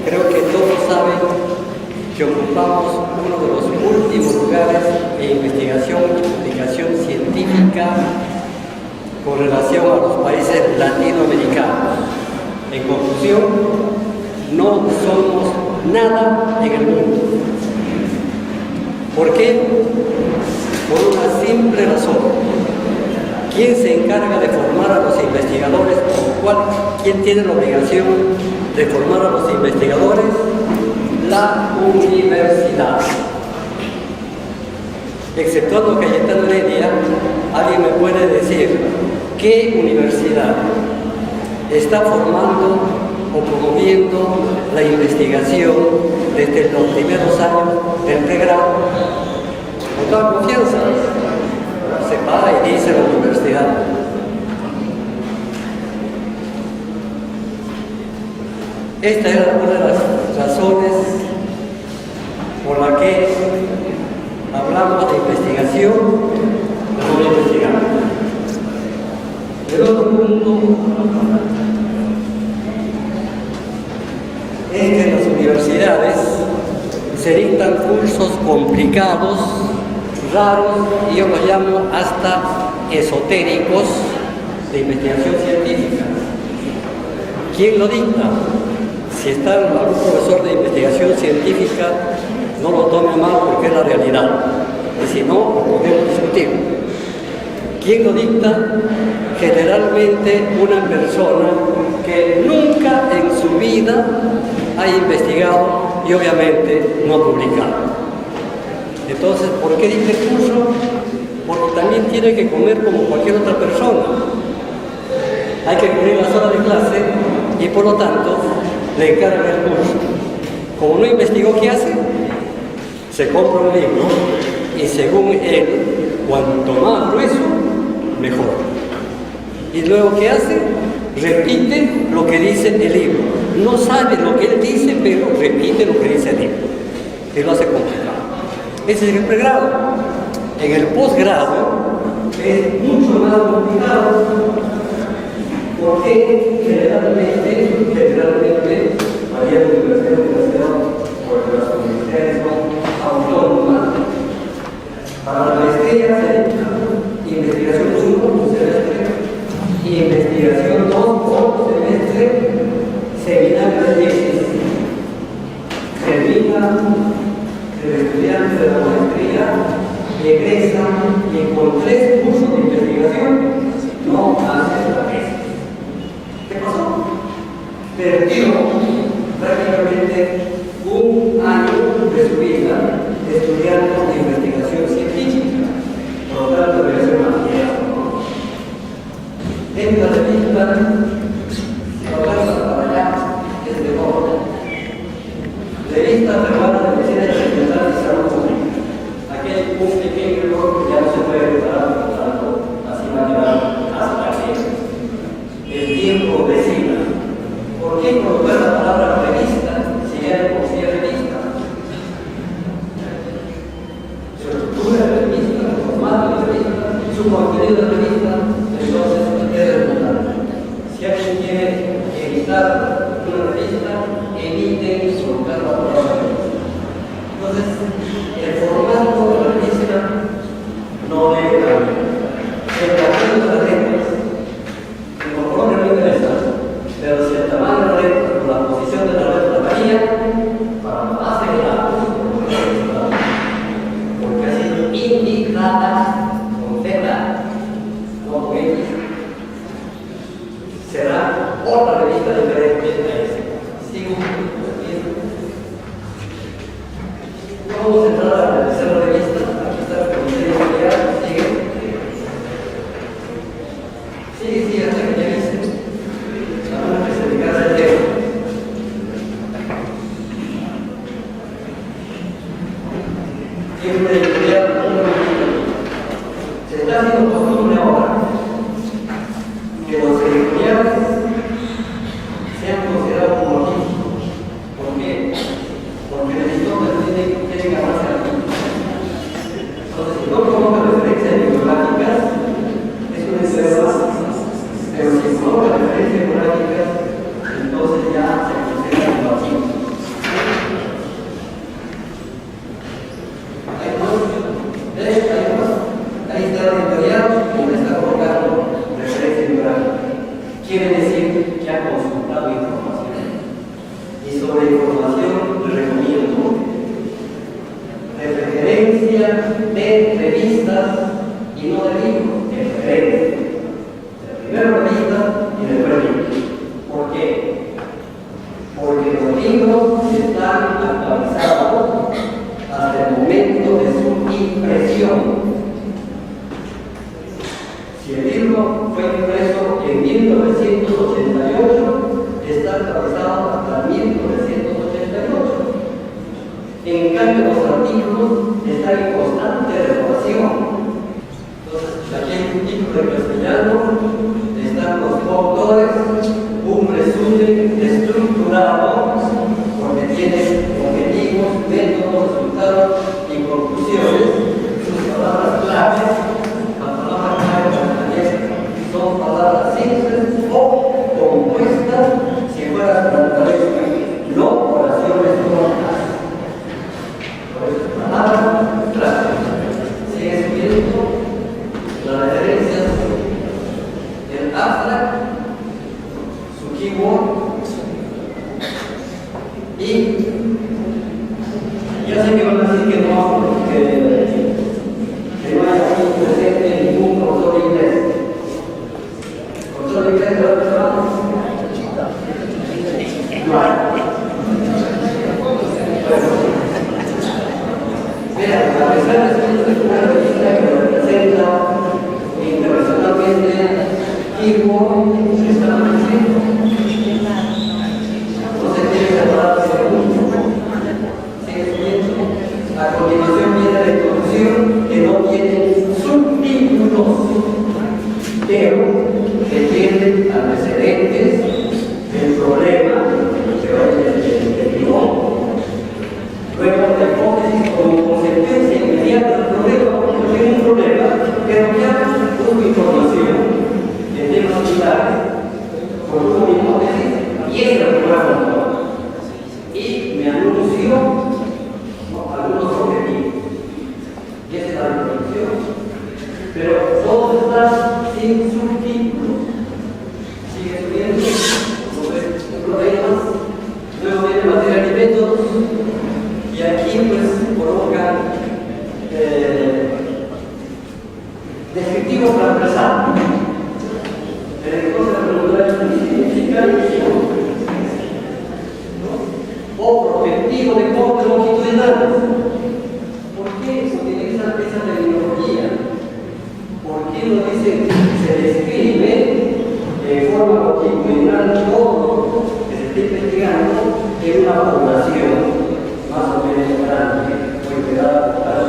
creo que todos saben que ocupamos uno de los últimos lugares en investigación y publicación científica con relación a los países latinoamericanos. En conclusión, no somos nada en el mundo. ¿Por qué? Por una simple razón. ¿Quién se encarga de formar a los investigadores? ¿Quién tiene la obligación de formar a los investigadores? La universidad. Exceptuando Cayetano Heredia, ¿alguien me puede decir qué universidad está formando o promoviendo la investigación desde los primeros años del pregrado? Con toda confianza, se para y dice la universidad. Esta era una de las razones por la que hablamos de investigación, pero no investigamos. El otro punto es que en las universidades se dictan cursos complicados, raros, y yo los llamo hasta esotéricos de investigación científica. ¿Quién lo dicta? Si está algún profesor de investigación científica, no lo tome mal porque es la realidad. Y si no, podemos discutir. ¿Quién lo dicta? Generalmente una persona que nunca en su vida ha investigado y obviamente no ha publicado. Entonces, ¿por qué dicta el curso? Porque también tiene que comer como cualquier otra persona. Hay que cubrir las horas de clase y por lo tanto le encarga el curso. Como no investigó, ¿qué hace? Se compra un libro y según él, cuanto más grueso, mejor. Y luego, ¿qué hace? Repite lo que dice el libro. No sabe lo que él dice, pero repite lo que dice el libro. Y lo hace complicado. Ese es el pregrado. En el posgrado es mucho más complicado porque generalmente había universidades por las universidades autónomas. Para la maestría se dicta investigación 1 un semestre y investigación 2 otro semestre, seminario de tesis. Termina el estudiante de la maestría, egresa y con 3 cursos de investigación no hace la tesis. ¿Qué pasó? Perdió prácticamente un año de su vida estudiando de investigación científica. Por lo tanto, debe ser una mierda, ¿no? En la revista, si lo pasa para allá, es de moda. Revista Peruana de Medicina Experimental y Salud Pública. Aquí hay un pequeño error que ya no se puede reparar, por lo tanto, así va a quedar hasta que el tiempo decida. ¿Por qué colocar la palabra revista si ya de por sí es revista? Su estructura de revista, su formato de revista, su contenido de revista, entonces es redundante. Si alguien quiere editar una revista, emite y colocar la palabra revista. Entonces, el formato de la revista no debe cambiar. El tamaño de las letras, el color no interesa, pero si el tamaño de la letra o la posición de la letra varía, para la base de datos, porque ha sido indicada con Z, no con X, será otra revista diferente a ese. Sigo. Vamos a entrar a revisar la revista. Aquí está el comité editorial. Sigue, hasta que ya dice. La mano que se dedica al tema. Siempre editorial, se está haciendo costumbre ahora que los editoriales sean considerados como artísticos. ¿Por qué? Porque el editor tiene que ganarse la vida. Entonces, si no coloca referencias bibliográficas, es una enseñanza. quiere decir que ha consultado información. Y sobre información le recomiendo de referencia de revistas y no de libros, de referencia. De primero revista y después libros. ¿Por qué? Porque los libros están actualizados hasta el momento de su impresión. Si el libro fue impreso en 1988, está actualizado hasta 1988. En cambio, los artículos están en constante renovación. Entonces, aquí hay un título en castellano, están los autores, un resumen estructurado, porque tiene objetivos, métodos, resultados y conclusiones, sus palabras claves. Son palabras simples o compuestas si fueran naturaleza, no oraciones cortas. Por eso, palabras claves. Sigue subiendo las referencias del abstract, su keyword, y ya sé que van a decir que no hay aquí presente ningún profesor inglés. ¿Profesor inglés de la persona? No hay. Mira, a pesar de ser una revista que representa internacionalmente keyword, se está diciendo. No se tiene separado ese punto. Sigue subiendo. A continuación viene la introducción que no tiene subtítulos, pero que tiene antecedentes del problema del timón. Luego la hipótesis como consecuencia inmediata del problema, porque tiene un problema, pero ya tuvo información en temas similares, por una hipótesis, y es el problema. Y me anunció algunos objetivos. Y esa es la introducción. Pero todo está sin subtítulos. Sigue subiendo los problemas. Luego viene materia y métodos. Y aquí pues colocan descriptivos para empezar. Entonces la pregunta es significa o prospectivo de corte longitudinal. ¿Por qué se utiliza esa terminología? ¿Por qué no dice que se describe de forma longitudinal todo que se esté investigando en una población más o menos grande o integrada para el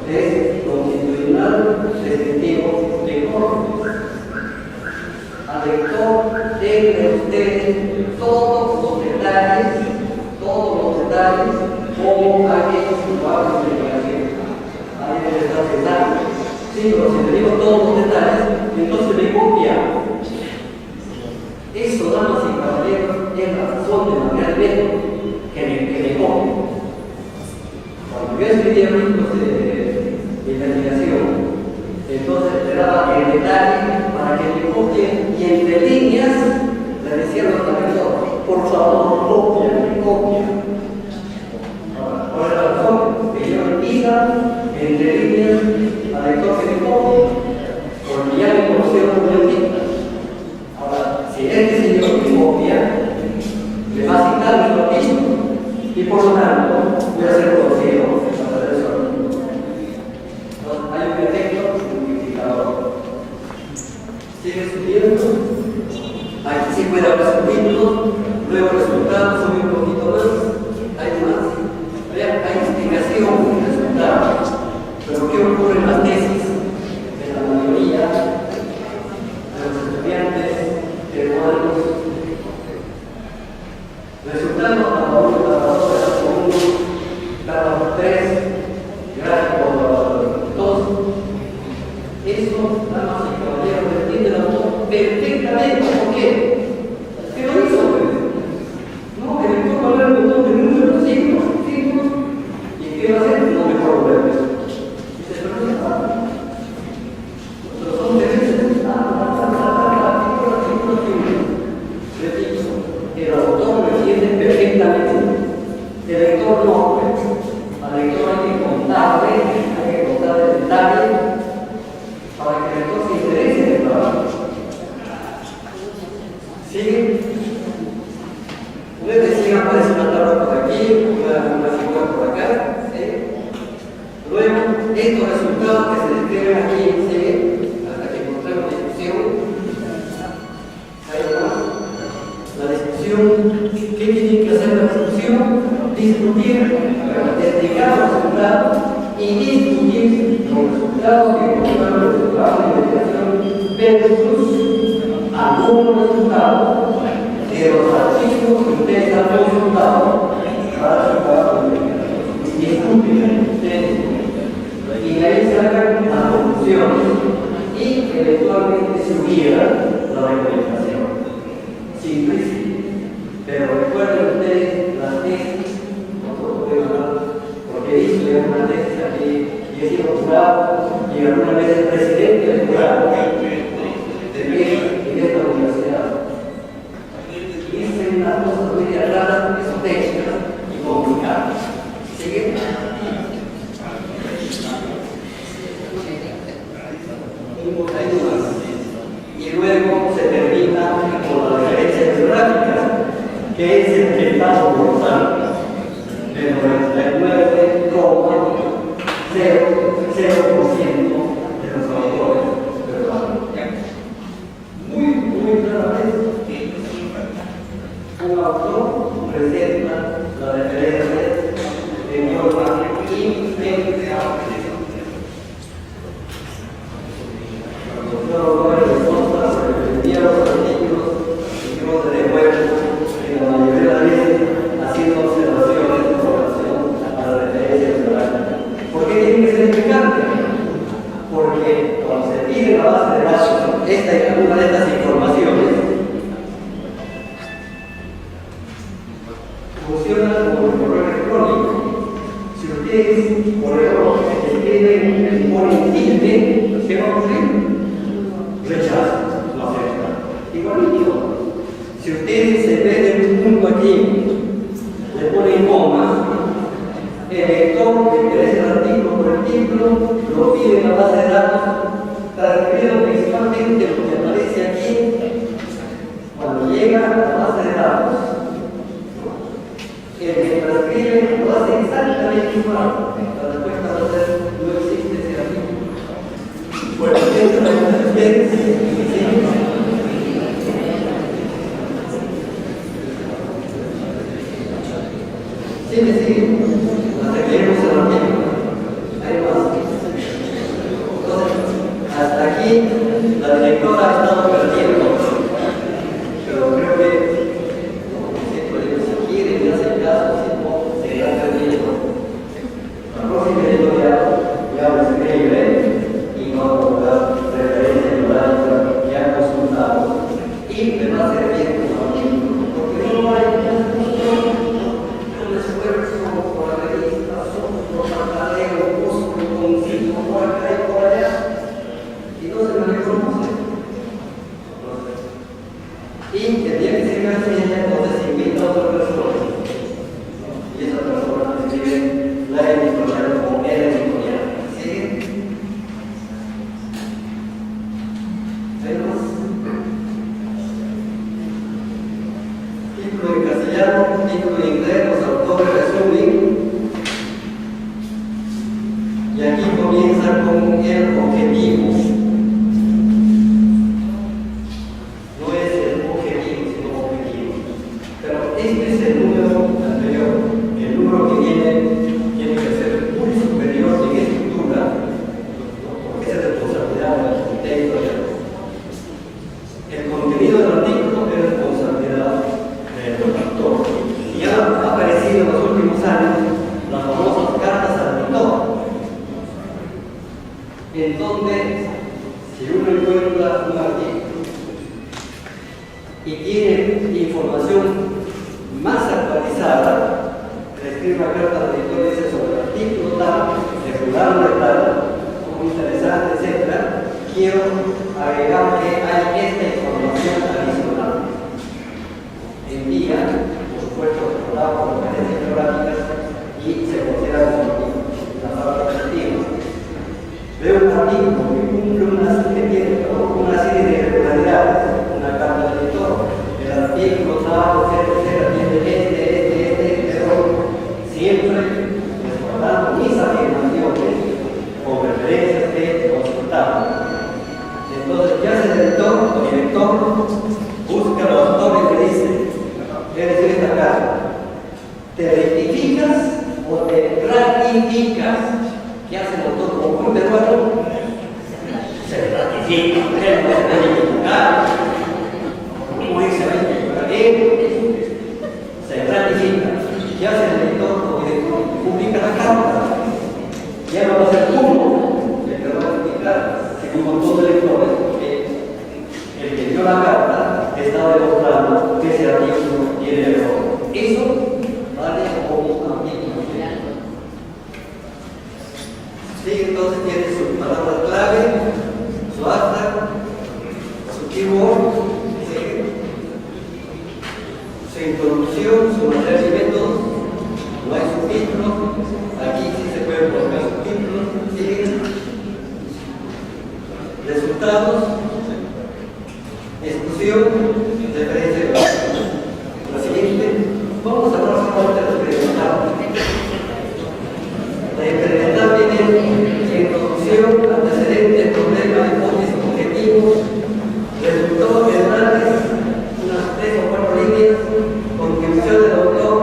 es longitudinal descriptivo de corte? Al lector debe ustedes todos los detalles, cómo hay hecho su trabajo de investigación. Ahí debe estar pensando. Sí, pero si le digo todos los detalles, entonces me copia. Eso, damas y caballeros, es la razón de manera de método que me copia. Cuando yo escribía libros de investigación, entonces le daba el detalle para que me copien y entre líneas le decía a los lectores, por favor, copia. Por esa razón, que yo diga entre líneas al lector que me copie, porque ya me conocieron un momentito. Ahora, si este señor me copia, le va a citar mi artículo y por lo tanto voy a ser conocido a través de su artículo. Entonces, hay un efecto multiplicador. Sigue subiendo. Aquí sí puede haber subtítulos, luego resultados, sube un poquito más, hay más. Vean, hay explicación, resultados. Pero ¿qué ocurre en las tesis? En la mayoría de los estudiantes peruanos, resultados cada uno, cada segundo, cada tres, gráficos dos. Eso, damas y caballeros, entiende la voz perfectamente. ¿Por qué? ¿Qué lo hizo? No, el lector va a ver un montón de estos resultados que se describen aquí, ¿sí? Hasta que encontremos la discusión. Ahí va. La discusión, ¿qué tiene que hacer la discusión? Discutir, explicar los resultados y discutir los resultados que encontraron los resultados de investigación versus algunos resultados de los archivos que ustedes han consultado para su trabajo de investigación. Discuten ustedes y de ahí sacan las conclusiones y eventualmente se hubiera la recomendación. Simplísimo. Pero recuerden ustedes las tesis, nosotros podemos hablar, porque he visto ya una tesis aquí y he sido jurado y alguna vez el presidente del jurado de esta universidad. Y dicen unas cosas muy raras, esotéricas y complicadas. ¿Sigue? Y luego se termina con la referencia bibliográfica, que es el tratado mortal del 99,00% de los autores peruanos. Muy rara vez un autor presenta la referencia de forma impecable. Porque cuando se pide la base de datos, esta y alguna de estas informaciones funciona como un correo electrónico. Si ustedes por error escriben y ponen tilde, ¿qué va a ocurrir? Rechazo, no acepta. Igualito, si ustedes se ven un punto aquí, le ponen coma, el lector que interesa el artículo por el título lo pide en la base de datos, transcribiendo principalmente lo que aparece aquí. Cuando llega a la base de datos, el que transcribe lo hace exactamente igual. La respuesta va a ser: no existe ese artículo. Bueno, sigue. Hasta que lleguemos a la misma. Hay más. Entonces, hasta aquí la directora ha estado perdiendo. Pero creo que, si quieren y hacen caso, si no, se irán perdiendo. La próxima ya lo escribe y no colocar referencia bibliográfica que han consultado. Y me va a servir como artículo, porque no hay un esfuerzo por la revista, por pataleo, consigo, por acá y por allá, y no se me reconoce. Y el día que se cancela, entonces invita a otra persona. Y esa persona escribe la editorial o el editorial. ¿Sigue? ¿Hay más? Título en castellano, título en inglés, los autores resumen. Y aquí comienza con el objetivo. No es el objetivo, sino objetivo. Pero este es el número anterior. El número que viene tiene que ser muy superior en estructura, porque esa es responsabilidad del arquitecto. El contenido del artículo es responsabilidad del autor. Y ha aparecido en los últimos años las famosas cartas al lector, en donde si uno encuentra un artículo y tiene información más actualizada, le escribe una carta al lector y dice: sobre el artículo tal, de fulano de tal, muy interesante, etc., quiero agregar que hay esta información adicional. Envía, por supuesto, recordado por referencias bibliográficas y se considera como la parte positiva. Veo un artículo que cumple que tiene una serie de irregularidades, una carta del lector, el artículo tal, etcétera, tiene pero siempre recordando mis afirmaciones con ratifica. ¿Qué hace el autor como buen peruano? Se ratifica. Él no se puede equivocar. ¿Cómo es? Se va a equivocar. Se ratifica. ¿Qué hace el lector como director? Publica la carta. Ya no va a ser uno el que va a ratificar, sino un montón de lectores, porque el que dio la carta estaba demostrando que ese artículo tiene error. Eso vale como también. Sí, entonces tiene su palabra clave, su hashtag, su keyword, ¿sí? Su introducción, su material y métodos. No hay subtítulos. Aquí sí se puede colocar subtítulos. ¿Sí? Resultados, discusión, referencia de la siguiente. Vamos a hablar solamente de lo experimental. La experimental tiene introducción, antecedentes, problemas, hipótesis, objetivos, resultados generales, unas 3 o 4 líneas, contribución del autor,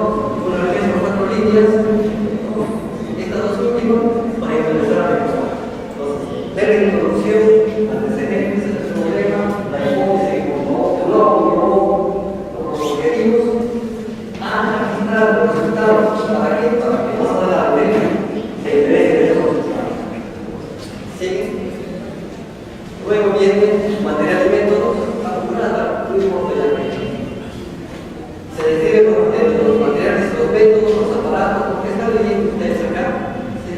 unas 3 o 4 líneas. Estas dos últimas para empezar a pensar. Entonces, ver la introducción, antecedentes, el problema, la hipótesis, los objetivos, analizar los resultados. ¿Para qué? Para que más adelante se interese en esos resultados. ¿Sí? Luego viene material y métodos, nada, muy importante. Se describe por los materiales, los métodos, los aparatos, lo que están leyendo ustedes acá. ¿Sí?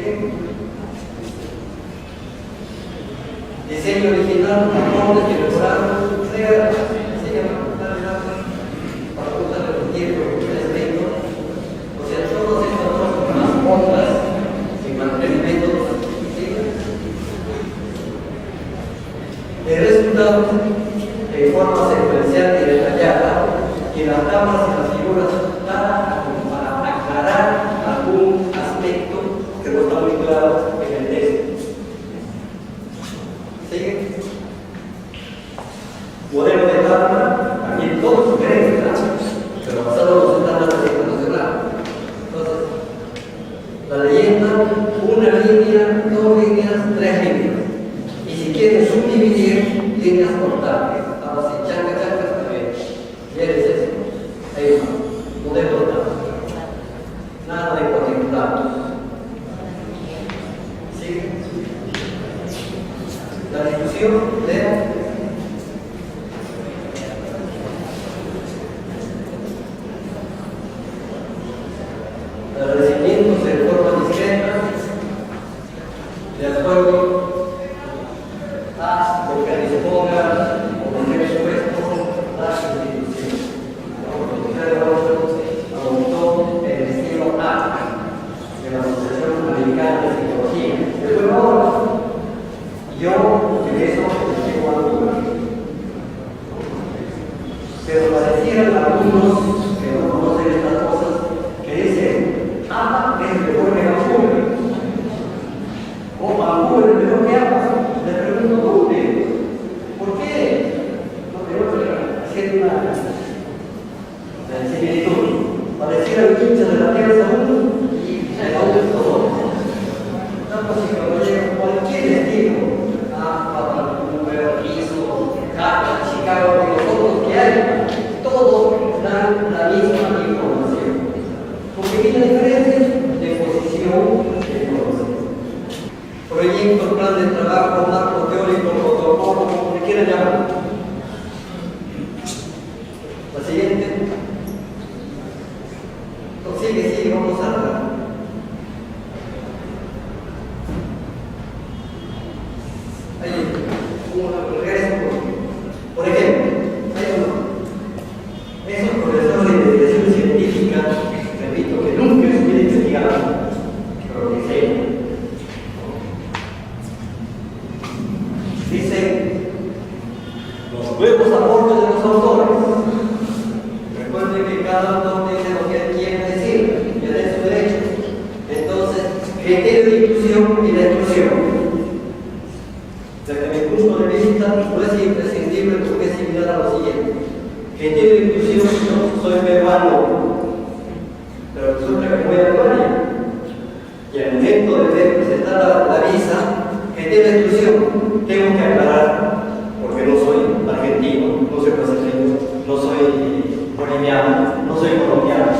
Diseño original, acordes que mejoraron, sea, para usar el tiempo que ustedes ven. O sea, todos estos son las ondas en material y métodos. ¿Sí? El resultado en forma secuencial y detallada, y las tablas y las figuras para aclarar algún aspecto que no está muy claro en el texto. ¿Sigue? Modelo de tabla, también todo sugerente, pero basado en los estándares internacionales. Entonces, la leyenda, una línea, 2 líneas, 3 líneas. Y si quieren subdividir, líneas cortables. Ahora sí, chanca, está bien. ¿Quieres eso? Ahí va. Modelo de tabla. Nada de cuadriculados. ¿Sigue? La discusión de agradecimientos de forma discreta, de acuerdo a lo que disponga o lo que expuesto la institución. Adoptó el estilo A de la Asociación Americana de Psicología. Después ahora, yo utilizo el estilo A. Pero parecieran algunos que no conocen estas cosas que dicen A es mejor que Vancouver, o Vancouver es mejor que Apas. Le pregunto, ¿dónde? ¿Por qué? Porque no haciendo una similitud. Parecieran hinchas de la tierra uno y de la otra todo. Tanto si cuando cualquier estilo, Vancouver, hizo, Chicago, y los otros que hay, todos dan la misma información. Porque tiene diferencias de posición de conocimiento. Proyecto, plan de trabajo, marco teórico, protocolo, como le quieran llamar. La siguiente. Sigue, vamos a hablar. Ahí, un regreso. Por ejemplo, esos profesores de investigación científica, repito, que nunca estuvieron investigando, pero que sé. Dicen los nuevos aportes de los autores. Recuerden que cada autor dice lo que él quiere decir, y es su derecho. Entonces, criterio de inclusión y de exclusión. Desde mi punto de vista, no es imprescindible porque es similar a lo siguiente. Criterio de inclusión, yo soy peruano, pero resulta que voy a Alemania. Y al momento de presentar la visa, que tiene exclusión, tengo que aclarar, porque no soy argentino, no soy brasileño, no soy boliviano, no soy colombiano.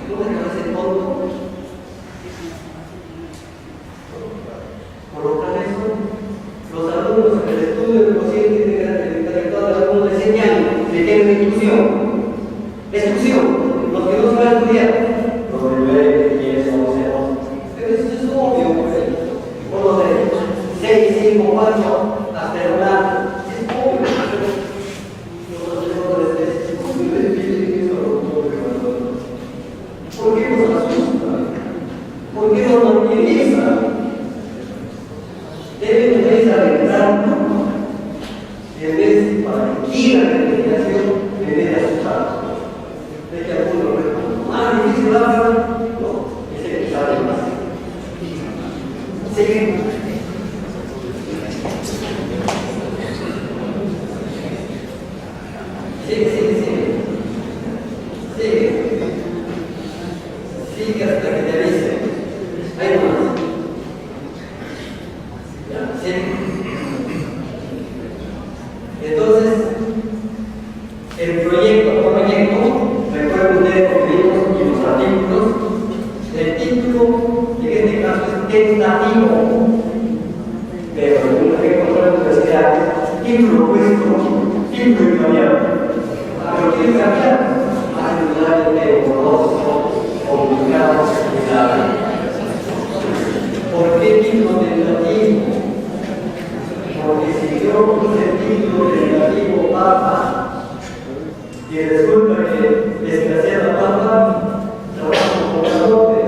¿No me parece tonto? Colocar eso. Los alumnos en el estudio del cociente intelectual de algunos de 7 años que tienen exclusión. Exclusión. Los que no saben estudiar. Los de 9, 10, 11, 12. Pero eso es obvio, pues. Uno de 6, 5, 4, hasta el año. Es obvio. ¿Por qué nos asusta? ¿Por qué nos martiriza? Deben ustedes alentarnos en vez para que quieran la investigación, en vez de asustarnos. De que algunos respondan, difícil la verdad. No, ese que sabe más. Sigue. Sigue hasta que te avise. Hay más. Ya, sigue. Entonces, el proyecto, recuerden ustedes los libros y los artículos, el título, en este caso es tentativo, pero en una que encontrar en la universidad, título puesto, título cambiado. Pero quieren cambiar, ayudar de borroso, complicado, complicado. ¿Por qué título tentativo? Porque si yo puse el título tentativo Papa, y resulta que desgraciada Papa trabaja con la norte,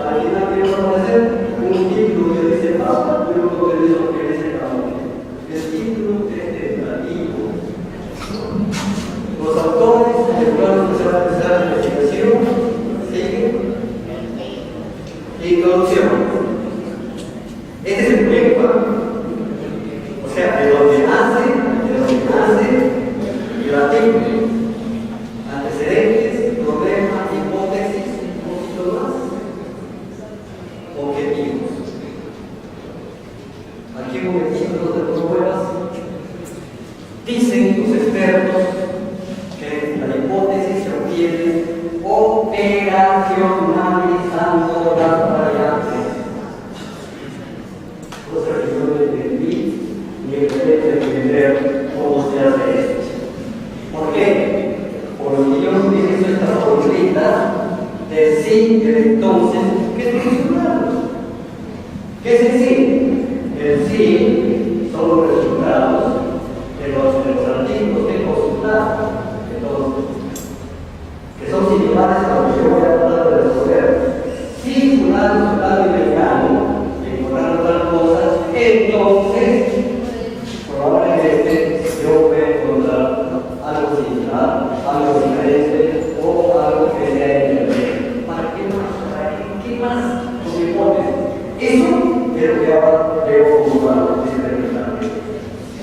al final ¿qué vamos a hacer? Un título que dice Papa y otro que dice Papa. El título es tentativo. Los autores de los cuales se va a empezar la investigación siguen. Introducción. Este es el proyecto. O sea, de donde nace el artículo. Antecedentes, problemas, hipótesis, un poquito más. Objetivos. Aquí un momentito no te pruebas. Dicen los expertos que la hipótesis se obtiene operacionalizando las variables. Cosa que yo no entendí ni el derecho de entender cómo se hace esto. ¿Por qué? Porque yo utilizo esta formulita del sí y del entonces, que es funcional. ¿Qué es el sí? El sí son los resultados de los artículos que he consultado, que son similares a lo que yo voy a tratar de resolver. Si fulano y mexicano encontraron tal cosa, entonces probablemente yo voy a encontrar algo similar, algo diferente o algo que sea intermedio. ¿Para qué más? ¿Qué más? Con hipótesis. Eso es lo que ahora debo comprobar experimentalmente.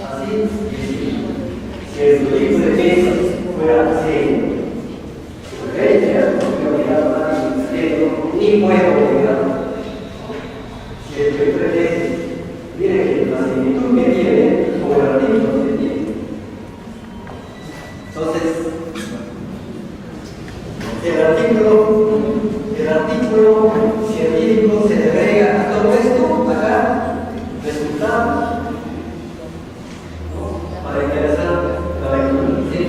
Así y así. Si el proyecto de pesas fuera así, ni puedo olvidar. Si el proyecto de pesas, miren la similitud que tiene con el artículo que tiene. Entonces, el artículo científico se le agrega a todo esto, acá, resultados, ¿no? Para interesar la lectura. ¿Sí?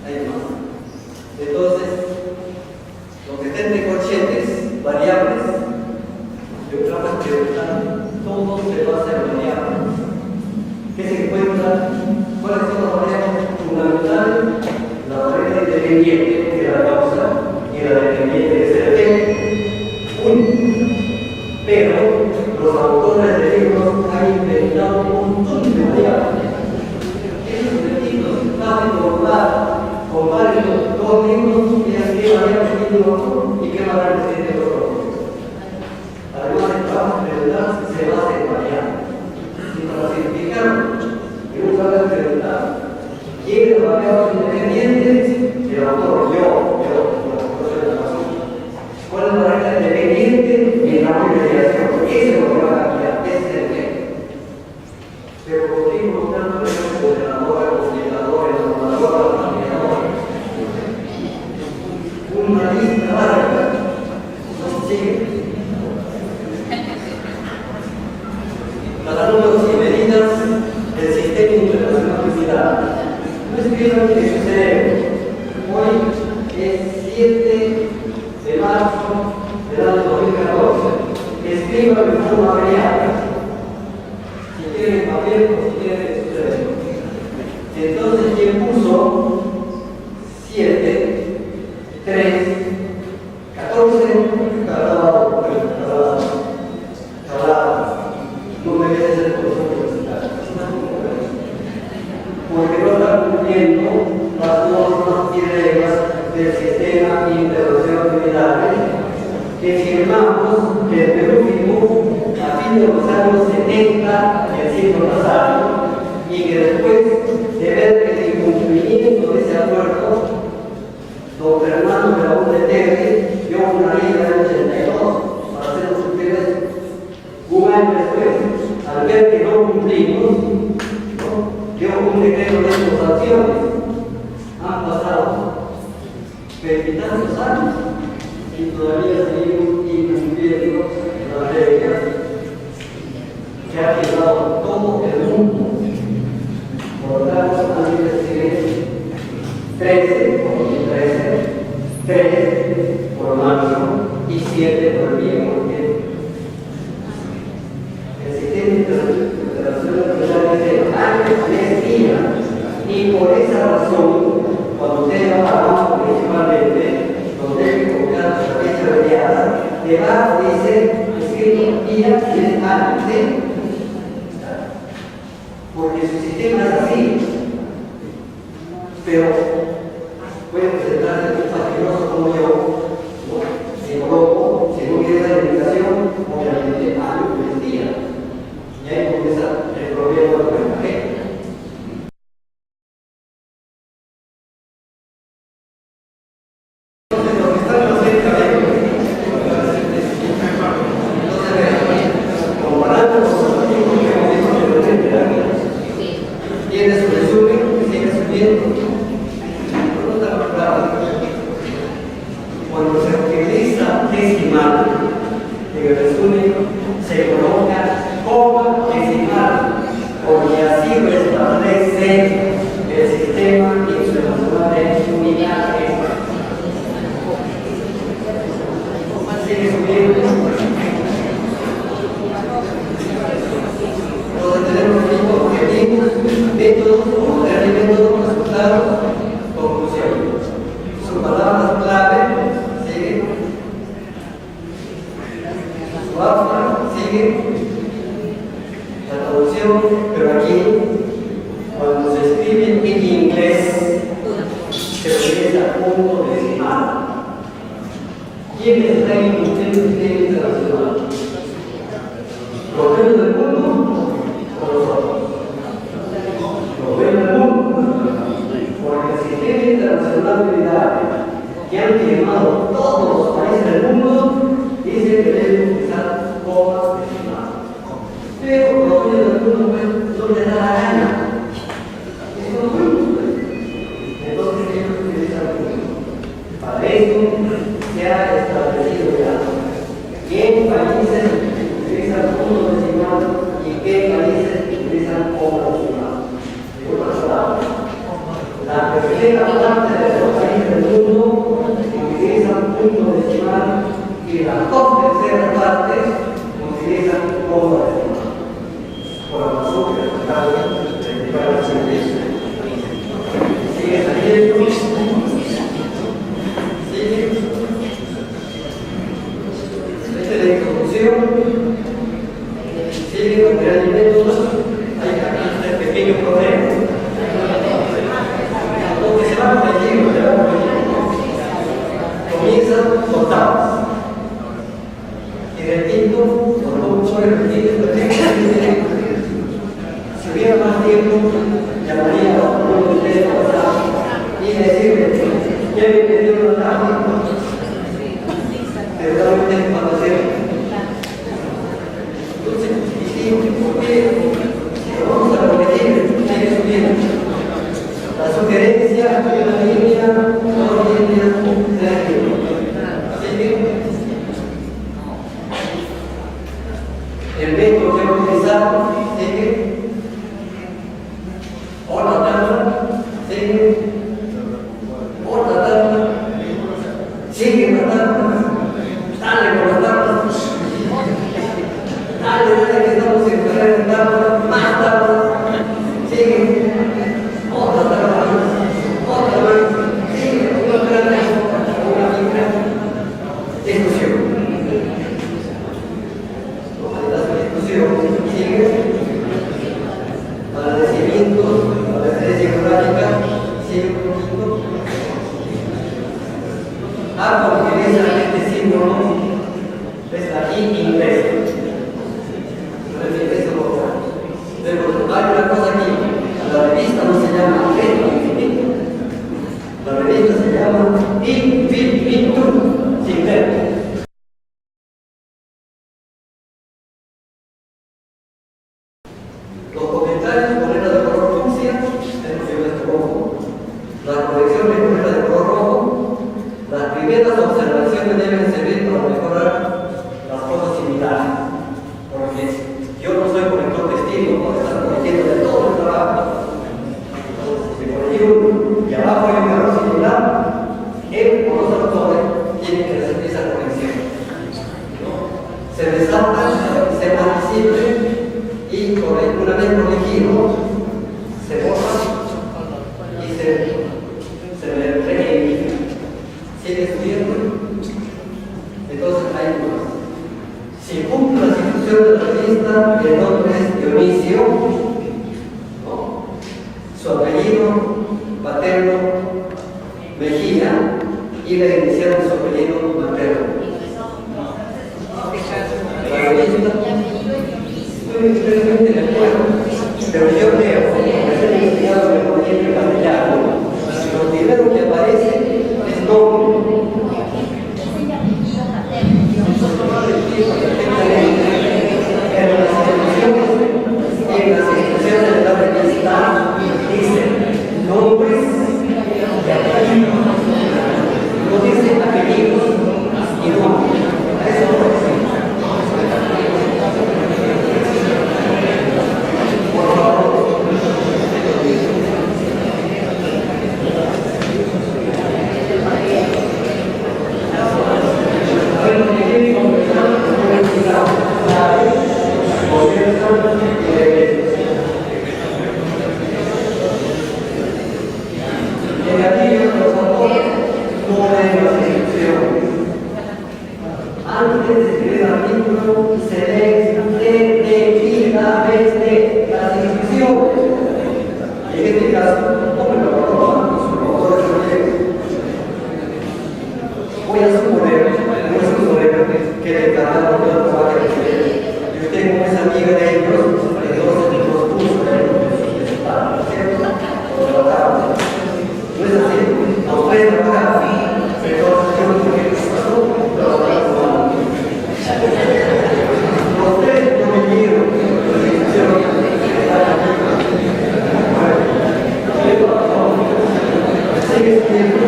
Hay más. Entonces, lo que estén de corchetes, variables, yo creo que todo se basa en variables. ¿Qué se encuentra? ¿Cuáles son las variables fundamentales? La variable independiente, que es la causa, y la dependiente, que es el efecto. Pero los autores de libros han inventado un montón de variables. Esos libros están con varios dos libros, vean qué variables tiene el autor y qué variables tiene el autor. Además, el trabajo experimental se basa en variables. Y para simplificarlo, en un trabajo experimental, ¿quién es la variable independiente? El autor, yo soy la razón. ¿Cuál es la variable independiente? unidades. No escriban que sucede. Hoy es 7 de marzo del año 2014. Escriban de forma variada. Si quieren papel o si quieren suceder. Entonces, ¿quién puso 7, 3, 14? Cada lado. No me debe ser profesor universitario. Porque no está cumpliendo las normas y reglas del sistema de internacional de unidades que firmamos, que el Perú firmó a fin de los años 70 del siglo pasado, y que después de ver el incumplimiento de ese acuerdo, don Fernando de la U de Terry dio una ley del año 82 para hacer los ustedes. Un año después, al ver que no cumplimos, dio un decreto de exportaciones. Han pasado 20 años y todavía seguimos incumpliendo las reglas que ha firmado todo el mundo. Por lo tanto, antes de escribir 13 por 2013, 3 por marzo y 7 por el bien, porque el sistema internacional dice antes de 10 días, y por esa razón, cuando usted va a abajo principalmente, donde hay que copiar la fecha variada, debajo dice escrito día y es antes, porque su sistema es así. Pero puede presentarse un fastidioso como yo, ¿no? Si coloco, si no quiere dar indicación, obviamente algo mentira. Y ahí comienza el problema de la mensajería. Entonces, lo que están haciendo comparando con los artículos que hemos visto anteriormente, tiene su resumen, sigue subiendo. Cuando se utiliza decimal, en el resumen se coloca coma decimal, porque así lo establece el sistema internacional de unidades. Sigue subiendo. Entonces tenemos los objetivos, métodos, modelo y método, resultados, conclusión. Sus palabras clave, sigue. Su alfa, sigue. La traducción, pero aquí, cuando se escribe en inglés, se utiliza punto decimal. ¿Quién está incumpliendo el sistema internacional? ¿Los gobiernos del mundo o nosotros? Los gobiernos del mundo. Porque el sistema internacional de unidades que han firmado todos los países del mundo dice que deben utilizar comas decimales. Pero los gobiernos del mundo no les da la gana. Eso no es justo. Entonces ellos utilizan puntos. Para eso se ha establecido ya qué países utilizan puntos decimales y qué países utilizan comas decimales. En otras palabras, la tercera parte de los países del mundo utilizan puntos decimales y las 2 terceras partes utilizan comas decimales. Por la razón que les acabo de explicar al servicio. Sigue saliendo. Esta es la introducción. Sigue con el método. Hay aquí pequeños problemas. Donde se van leyendo, comienzan totadas. Y repito, por no mucho repetir, si hubiera más tiempo, llamaría a uno de ustedes y decirle, ¿ya me entendió la tarde? Pero realmente cuando hacer. Entonces, ¿por qué? Vamos a repetir, hay que subir. La sugerencia de una línea, dos líneas, 3 líneas. El método que he utilizado, sigue. Hola, Ambos utilizan este símbolo, es la I inglesa. Pero hay una cosa aquí, la revista no se llama Reto Infinito, la revista se llama Infinitum, sin verbo. Los comentarios con letra de color fucsia, tenemos este rojo. Las correcciones con letra de color rojo. Las primeras observaciones deben servir para mejorar las cosas similares. Porque yo no soy corrector testigo, no estar corrigiendo de todo el trabajo. Entonces, si corregí uno y abajo hay un error similar, él o los autores tienen que hacer esa corrección. ¿No? Se resalta, se anticipa. Y una vez corregido, se borra y se reinicia. ¿Sigue estudiando? Entonces hay más. Si cumple las instrucciones de la revista, el nombre es Dionisio, ¿no? Su apellido paterno Mejía y la inicial de su apellido materno. La revista. Estoy realmente de acuerdo, pero yo creo que he estudiado el movimiento castellano, lo primero que aparece es nombre. En las instrucciones de la revista dicen nombres y apellidos, no dicen apellidos y nombres. Eso no es. Antes de escribir el artículo, se lee debidamente las instrucciones. En este caso, no me lo conozco, voy a suponer que el encargado de la trabajo yo tengo esa amiga de ellos, entonces los cursos de estar, ¿cierto? No es así, los tres trabajan, entonces yo no sé qué pasó. Los tres no me dieron la instrucción. Sigue escribiendo.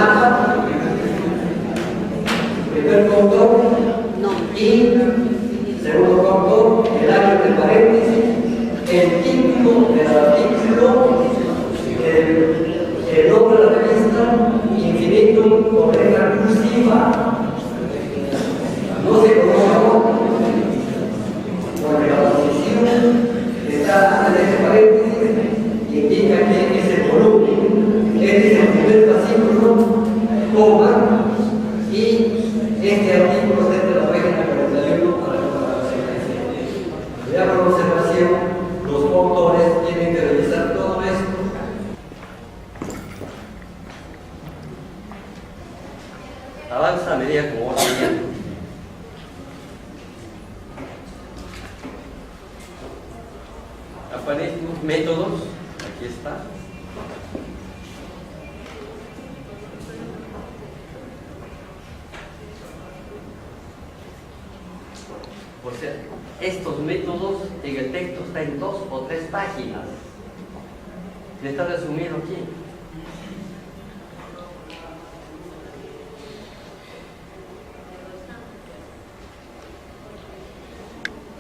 baja, primer contor, y segundo contor, el año entre paréntesis, el título del artículo, el nombre de la revista, infinitum con letra cursiva, no se conoce porque la posición está antes de ese paréntesis, indica que es el volumen, este es el primer fascículo, coma, y este artículo está entre la página 41 para la 67. Ya por observación, los autores tienen que revisar todo esto. Avanza a medida como va leyendo. Aparecen los métodos, aquí está. O sea, estos métodos en el texto están en 2 o 3 páginas. Y está resumido aquí.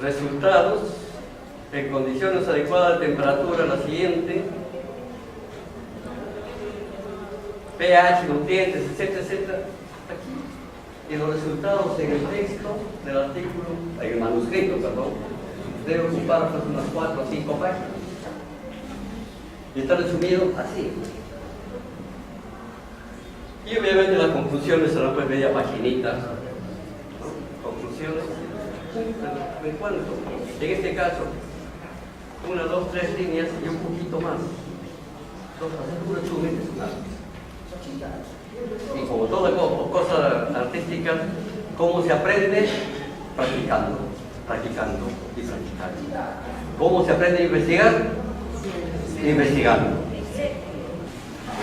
Resultados en condiciones adecuadas de temperatura, la siguiente. pH, nutrientes, etcétera, etcétera. Aquí. Y los resultados en el texto del artículo, en el manuscrito, perdón, debe ocupar pues, unas 4 o 5 páginas. Y está resumido así. Y obviamente las conclusiones serán pues media paginita, ¿no? Conclusiones. ¿De cuánto? En este caso, 1, 2, 3 líneas y un poquito más. Entonces, hacer un resumen es una. Y como toda cosa artística, ¿cómo se aprende? Practicando, practicando y practicando. ¿Cómo se aprende a investigar? Investigando.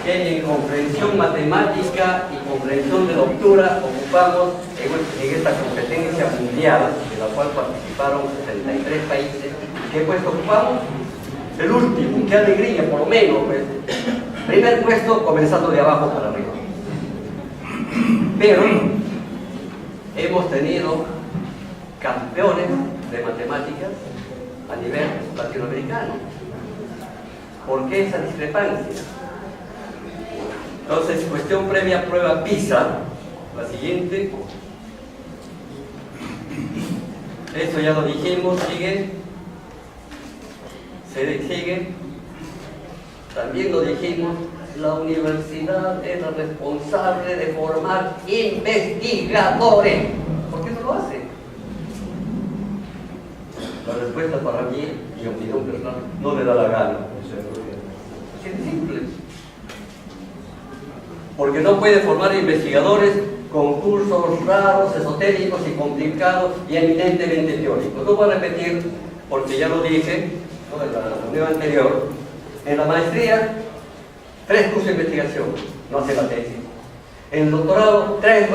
En comprensión matemática y comprensión de lectura ocupamos en esta competencia mundial, en la cual participaron 63 países. ¿Qué puesto ocupamos? El último, qué alegría, por lo menos. Pues. Primer puesto, comenzando de abajo para arriba. Pero hemos tenido campeones de matemáticas a nivel latinoamericano. ¿Por qué esa discrepancia? Entonces, cuestión previa, prueba PISA, la siguiente. Esto ya lo dijimos, sigue. Sigue. También lo dijimos, la universidad es la responsable de formar investigadores. ¿Por qué no lo hace? La respuesta para mí, mi opinión personal, no le da la gana. Es simple. Porque no puede formar investigadores con cursos raros, esotéricos y complicados y eminentemente teóricos. No voy a repetir, porque ya lo dije, ¿no? En la reunión anterior. En la maestría, 3 cursos de investigación, no hace la tesis. En el doctorado, 3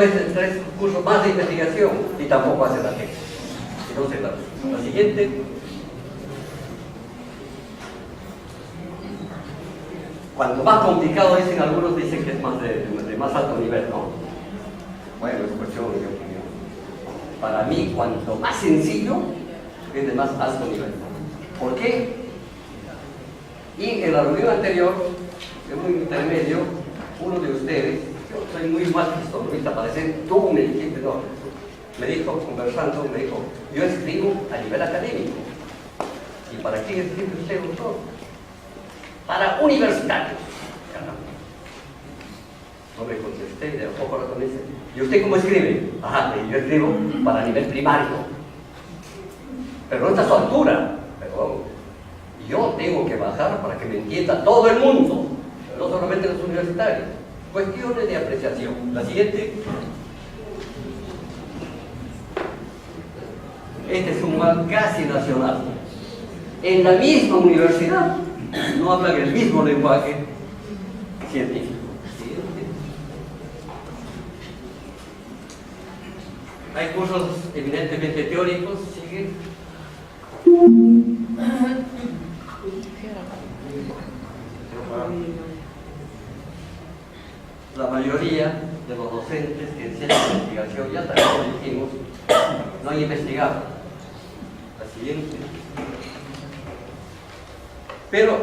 cursos más de investigación y tampoco hace la tesis. Entonces, la siguiente. Cuanto más complicado dicen algunos, dicen que es más de más alto nivel, ¿no? Bueno, es cuestión de opinión. Para mí, cuanto más sencillo, es de más alto nivel. ¿Por qué? Y en la reunión anterior, en un intermedio, uno de ustedes, yo soy muy mal historista, parece, tú me dijiste, no, me dijo, conversando, me dijo, yo escribo a nivel académico. ¿Y para quién escribe usted, doctor? Para universitarios. No me contesté, de a poco rato me dice, ¿y usted cómo escribe? Ajá, yo escribo para nivel primario. Pero no está a su altura. Pero yo tengo que bajar para que me entienda todo el mundo, no solamente los universitarios. Cuestiones de apreciación. La siguiente. Este es un mal casi nacional. En la misma universidad no hablan el mismo lenguaje científico. Hay cursos eminentemente teóricos, sigue. La mayoría mayoría de los docentes que hacían investigación, ya también lo dijimos, no han investigado. La siguiente. Pero,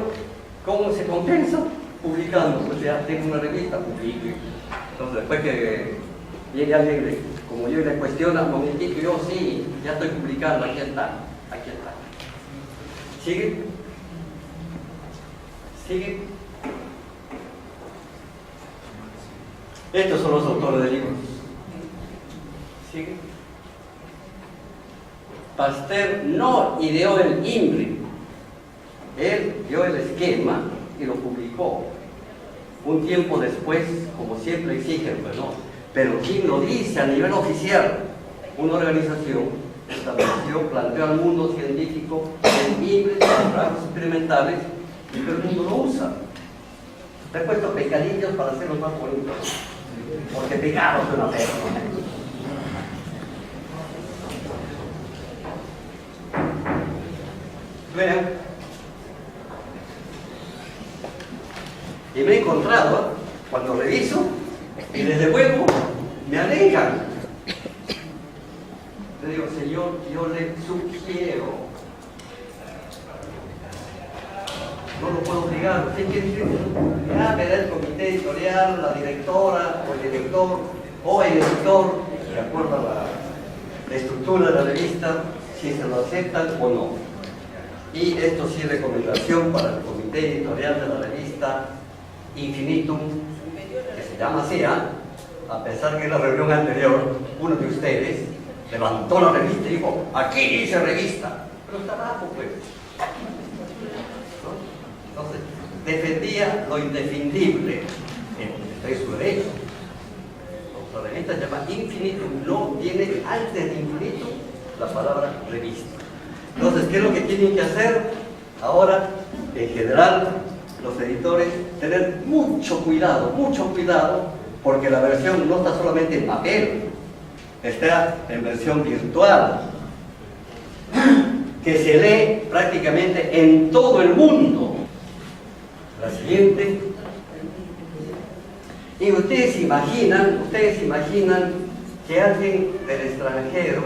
¿cómo se compensa? Publicando. O sea, tengo una revista, publico. Entonces, después que llegue alguien, como yo le cuestiona un momentito, yo sí, ya estoy publicando, aquí está, aquí está. ¿Sigue? ¿Sigue? Estos son los autores de libros. ¿Sigue? Pasteur no ideó el INRI. Él dio el esquema y lo publicó. Un tiempo después, como siempre exigen, pues no. Pero ¿quién lo dice a nivel oficial? Una organización estableció, planteó al mundo científico el INRI de los trabajos experimentales y todo el mundo lo usa. Le he puesto pecadillos para hacerlos más bonitos. Porque pecados suena feo. Vean. Y me he encontrado, cuando reviso y les devuelvo, me alegan. Le digo, señor, yo le sugiero. No lo puedo obligar. Usted quiere decir, ya verá el comité editorial, la directora, o el director, o el editor, de acuerdo a la estructura de la revista, si se lo aceptan o no. Y esto sí es recomendación para el comité editorial de la revista Infinitum, que se llama así, a pesar que en la reunión anterior uno de ustedes levantó la revista y dijo, aquí dice revista, pero está abajo pues. ¿No? Entonces, defendía lo indefendible, está en su derecho. La revista se llama Infinitum, no tiene antes de Infinitum la palabra revista. Entonces, ¿qué es lo que tienen que hacer? Ahora, en general, los editores, tener mucho cuidado, porque la versión no está solamente en papel, está en versión virtual, que se lee prácticamente en todo el mundo. La siguiente. Y ustedes imaginan que alguien del extranjero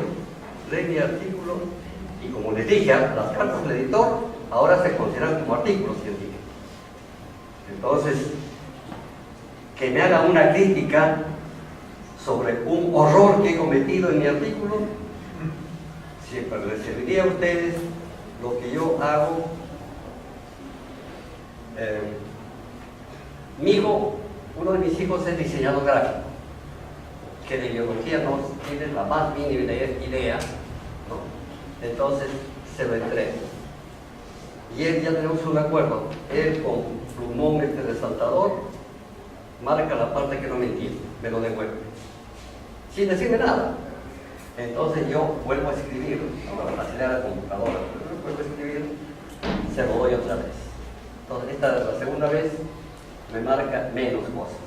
lee mi artículo y, como les dije, las cartas del editor ahora se consideran como artículos científicos. Entonces, que me haga una crítica sobre un horror que he cometido en mi artículo, siempre les serviría a ustedes lo que yo hago. Mi hijo, uno de mis hijos es diseñador gráfico, que de biología no tiene la más mínima idea, ¿no? Entonces se lo entrego. Y él, ya tenemos un acuerdo, él con plumón resaltador marca la parte que no me entiende, me lo devuelve, sin decirme nada. Entonces yo vuelvo a escribir, para acelerar la computadora, vuelvo a escribir, se lo doy otra vez. Entonces esta es la segunda vez, me marca menos cosas.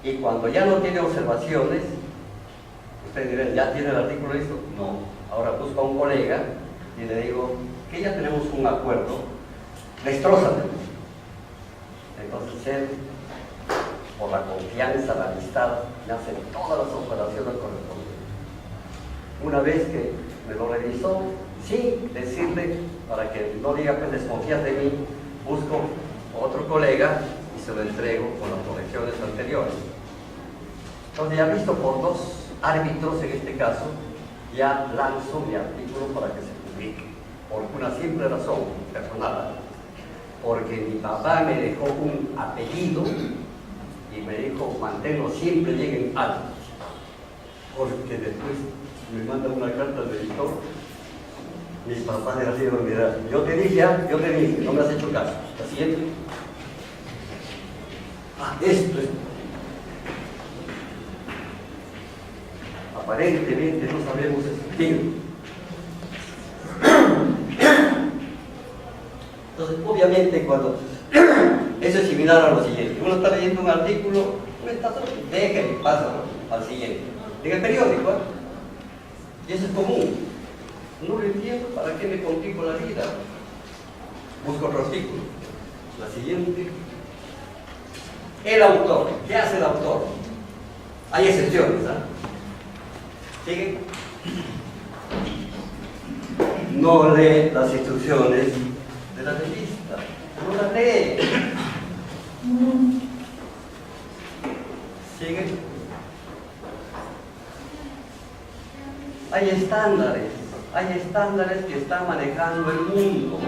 Y cuando ya no tiene observaciones, ustedes dirán, ¿ya tiene el artículo listo? No. Ahora busco a un colega y le digo que ya tenemos un acuerdo, destrózate. Entonces él, por la confianza, la amistad, me hace todas las observaciones correspondientes. Una vez que me lo revisó, sin decirle, para que no diga pues desconfías de mí, busco otro colega y se lo entrego con las correcciones anteriores. Entonces, ya visto por dos árbitros en este caso, ya lanzo mi artículo para que se publique, por una simple razón personal, porque mi papá me dejó un apellido y me dijo, manténlo siempre lleguen alto, porque después me mandan una carta del editor, mis papás me dijeron, mira, yo te dije, no me has hecho caso. La siguiente. Esto es. Aparentemente no sabemos escribir. Entonces, obviamente, cuando eso es similar a lo siguiente, uno está leyendo un artículo, deja y pasa al siguiente. En el periódico, y eso es común. No lo entiendo, ¿para qué me complico la vida? Busco otro artículo. La siguiente. El autor. ¿Qué hace el autor? Hay excepciones, ¿ah? ¿Sigue? No lee las instrucciones de la revista. No las lee. ¿Sigue? Hay estándares que están manejando el mundo.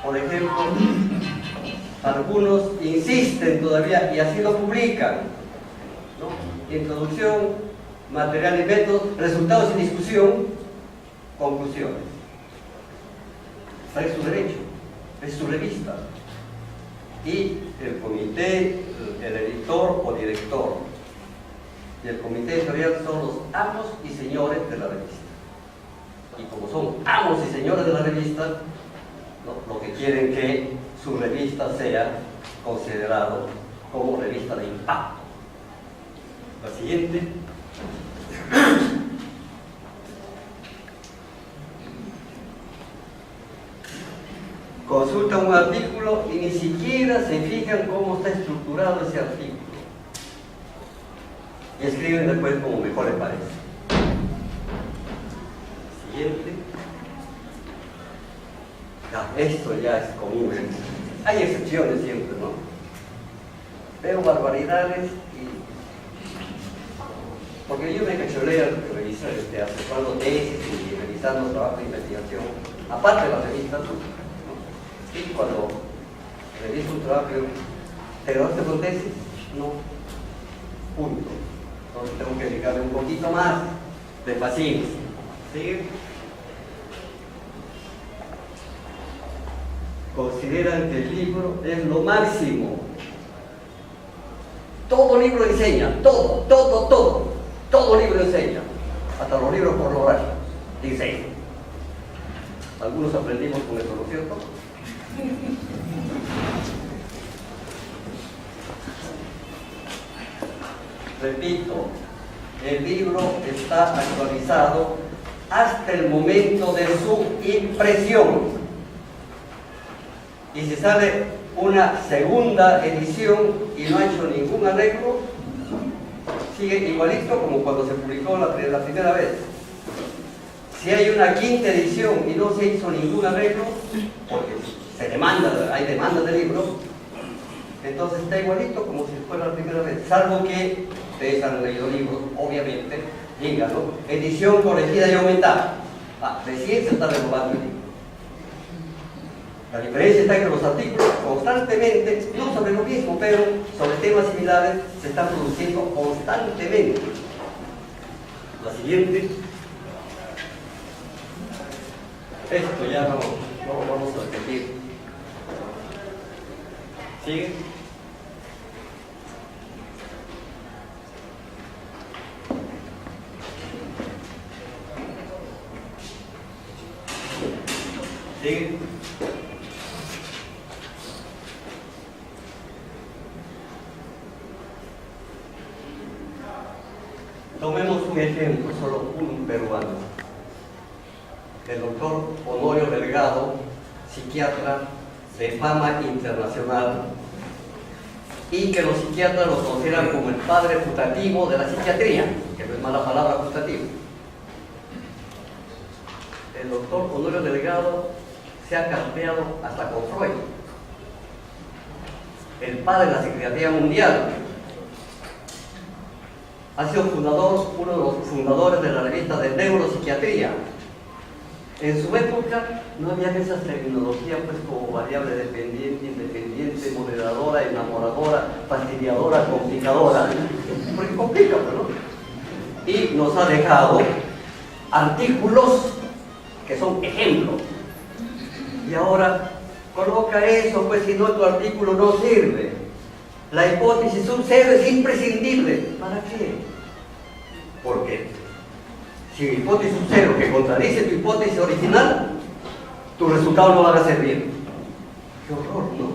Por ejemplo, algunos insisten todavía y así lo publican, ¿no? Introducción, material y métodos, resultados y discusión, conclusiones. Está en su derecho, es su revista. Y el comité, el editor o director y el comité editorial son los amos y señores de la revista. Y como son amos y señores de la revista, ¿no?, lo que quieren que su revista sea considerado como revista de impacto. La siguiente. Consulta un artículo y ni siquiera se fijan cómo está estructurado ese artículo. Y escriben después como mejor les parece. Siguiente. Esto ya es común. Hay excepciones siempre, ¿no? Veo barbaridades y... Porque yo me cacholeo revisar, asesorando tesis y revisando trabajo de investigación, aparte de las revistas, ¿no? Y cuando reviso un trabajo, ¿te graduaste con tesis? No. Punto. Entonces tengo que dedicarle un poquito más de paciencia. ¿Sí? Consideran que el libro es lo máximo. Todo libro enseña, todo libro enseña, hasta los libros pornográficos enseñan. Algunos aprendimos con eso, ¿no es cierto? Repito, el libro está actualizado hasta el momento de su impresión. Y si sale una segunda edición y no ha hecho ningún arreglo, sigue igualito como cuando se publicó la primera vez. Si hay una quinta edición y no se hizo ningún arreglo, porque hay demanda de libro, entonces está igualito como si fuera la primera vez, salvo que ustedes han leído libros, obviamente, digan, ¿no?, edición corregida y aumentada. Recién se está renovando el libro. La diferencia está en que los artículos constantemente, no sobre lo mismo, pero sobre temas similares, se están produciendo constantemente. La siguiente. Esto ya no lo vamos a repetir. ¿Sigue? ¿Sigue? Tomemos un ejemplo, solo un peruano. El doctor Honorio Delgado, psiquiatra de fama internacional, y que los psiquiatras lo consideran como el padre putativo de la psiquiatría, que no es mala palabra putativo. El doctor Honorio Delgado se ha campeado hasta con Freud, el padre de la psiquiatría mundial. Ha sido uno de los fundadores de la revista de Neuropsiquiatría. En su época no había esas terminologías pues como variable dependiente, independiente, moderadora, enamoradora, fastidiadora, complicadora, porque complica, ¿no? Y nos ha dejado artículos que son ejemplos. Y ahora coloca eso, pues si no tu artículo no sirve. La hipótesis sub cero es imprescindible. ¿Para qué? Porque si hipótesis sub cero que contradice tu hipótesis original, tu resultado no va a servir. ¡Qué horror! ¿No?